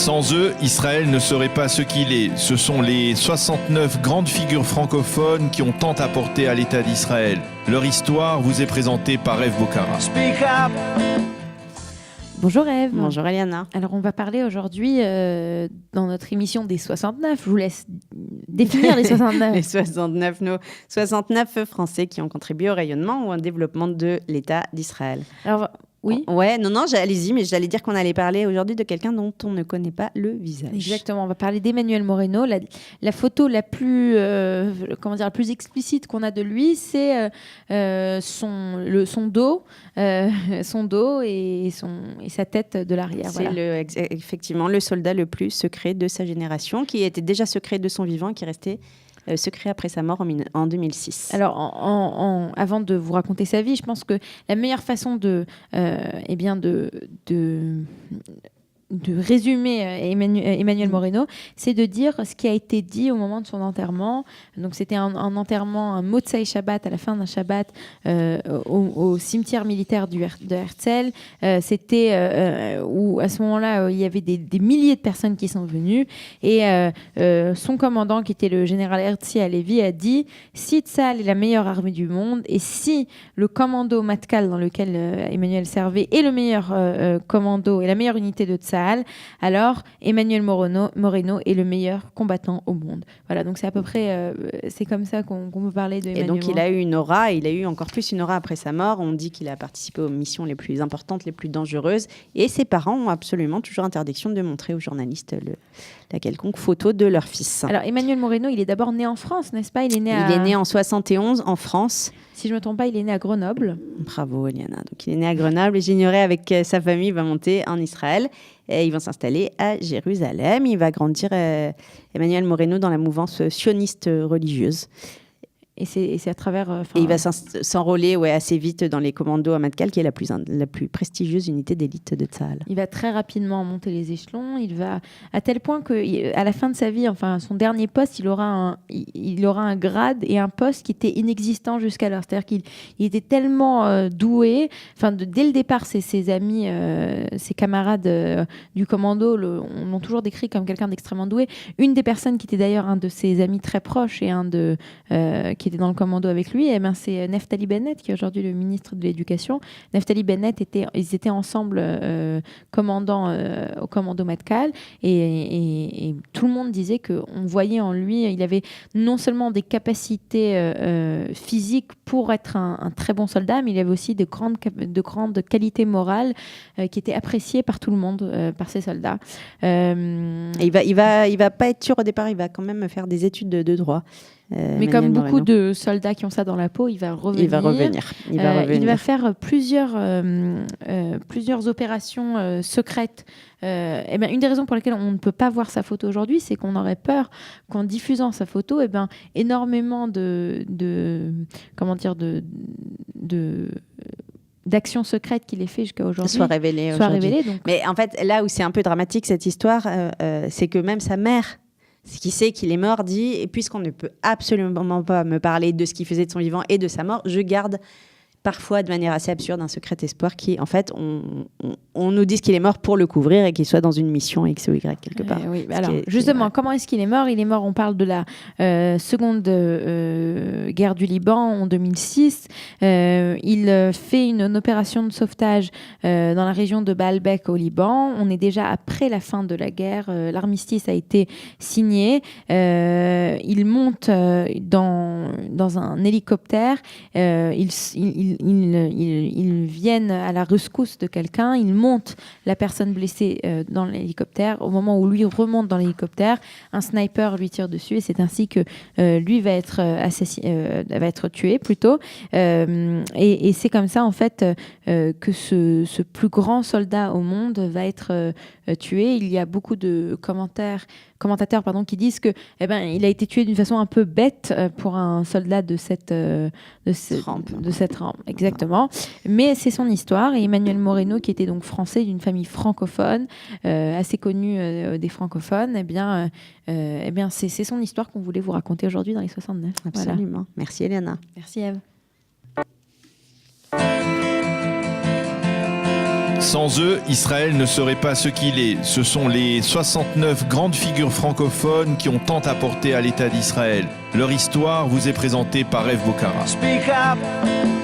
Sans eux, Israël ne serait pas ce qu'il est. Ce sont les 69 grandes figures francophones qui ont tant apporté à l'État d'Israël. Leur histoire vous est présentée par Ève Bocara. Bonjour Ève. Bonjour Eliana. Alors on va parler aujourd'hui dans notre émission des 69. Je vous laisse définir les 69. Les 69, nos 69 Français qui ont contribué au rayonnement ou au développement de l'État d'Israël. Alors oui. Ouais, non, allez-y, mais j'allais dire qu'on allait parler aujourd'hui de quelqu'un dont on ne connaît pas le visage. Exactement, on va parler d'Emmanuel Moreno. La photo la plus, la plus explicite qu'on a de lui, c'est son dos et sa tête de l'arrière. C'est voilà. Effectivement le soldat le plus secret de sa génération, qui était déjà secret de son vivant, qui restait secret après sa mort en 2006. Alors, avant de vous raconter sa vie, je pense que la meilleure façon de résumer Emmanuel Moreno, c'est de dire ce qui a été dit au moment de son enterrement. Donc c'était un enterrement, un Motsei Shabbat, à la fin d'un Shabbat, au cimetière militaire de Herzl. C'était où à ce moment-là, il y avait des milliers de personnes qui sont venues, et son commandant, qui était le général Herzi Halevi, a dit: si Tzahal est la meilleure armée du monde, et si le commando Matkal dans lequel Emmanuel servait est le meilleur commando et la meilleure unité de Tzahal, alors Emmanuel Moreno est le meilleur combattant au monde. Voilà, donc c'est à peu près c'est comme ça qu'on peut parler de Emmanuel. Et donc il a eu une aura, il a eu encore plus une aura après sa mort. On dit qu'il a participé aux missions les plus importantes, les plus dangereuses, et ses parents ont absolument toujours interdiction de montrer aux journalistes la quelconque photo de leur fils. Alors Emmanuel Moreno, il est d'abord né en France, n'est-ce pas? Il est né en 71 en France. Si je ne me trompe pas, il est né à Grenoble. Bravo Eliana. Donc il est né à Grenoble et j'ignorais, avec sa famille, il va monter en Israël. Et ils vont s'installer à Jérusalem. Il va grandir, Emmanuel Moreno, dans la mouvance sioniste religieuse. Et c'est à travers... et il va s'enrôler assez vite dans les commandos à Matkal, qui est la plus prestigieuse unité d'élite de Tzahal. Il va très rapidement monter les échelons. Il va, à tel point qu'à la fin de sa vie, enfin son dernier poste, il aura un grade et un poste qui était inexistant jusqu'alors. C'est-à-dire qu'il était tellement doué. Enfin, dès le départ, ses amis, ses camarades du commando l'ont toujours décrit comme quelqu'un d'extrêmement doué. Une des personnes qui était d'ailleurs un de ses amis très proches et qui était dans le commando avec lui, c'est Naftali Bennett, qui est aujourd'hui le ministre de l'Éducation. Naftali Bennett, ils étaient ensemble commandants au commando Matkal, et tout le monde disait qu'on voyait en lui, il avait non seulement des capacités physiques pour être un très bon soldat, mais il avait aussi de grandes qualités morales qui étaient appréciées par tout le monde, par ses soldats. Il va pas être sûr au départ, il va quand même faire des études de droit. Mais comme beaucoup de soldats qui ont ça dans la peau, il va revenir. Il va faire plusieurs opérations secrètes. Une des raisons pour lesquelles on ne peut pas voir sa photo aujourd'hui, c'est qu'on aurait peur qu'en diffusant sa photo, énormément d'actions secrètes qu'il ait fait jusqu'à aujourd'hui soient révélées. Donc... Mais en fait, là où c'est un peu dramatique cette histoire, c'est que même sa mère, qui sait qu'il est mort, dit: et puisqu'on ne peut absolument pas me parler de ce qu'il faisait de son vivant et de sa mort, je garde parfois de manière assez absurde un secret espoir qui, en fait, on nous dit qu'il est mort pour le couvrir et qu'il soit dans une mission X ou Y quelque part. Oui, alors justement, comment est-ce qu'il est mort? Il est mort, on parle de la seconde guerre du Liban en 2006. Il fait une opération de sauvetage dans la région de Baalbek au Liban. On est déjà après la fin de la guerre. L'armistice a été signé. Il monte dans un hélicoptère. Ils viennent à la rescousse de quelqu'un, ils montent la personne blessée dans l'hélicoptère. Au moment où lui remonte dans l'hélicoptère, un sniper lui tire dessus, et c'est ainsi que lui va être tué plutôt. Et c'est comme ça en fait que ce plus grand soldat au monde va être tué. Il y a beaucoup de commentateurs qui disent que il a été tué d'une façon un peu bête pour un soldat de cette rampe. Exactement. Mais c'est son histoire, et Emmanuel Moreno, qui était donc français, d'une famille francophone, assez connue des francophones, c'est son histoire qu'on voulait vous raconter aujourd'hui dans les 69. Absolument. Voilà. Merci Eliana. Merci Ève. Sans eux, Israël ne serait pas ce qu'il est. Ce sont les 69 grandes figures francophones qui ont tant apporté à l'État d'Israël. Leur histoire vous est présentée par Ève Bocara. Speak up.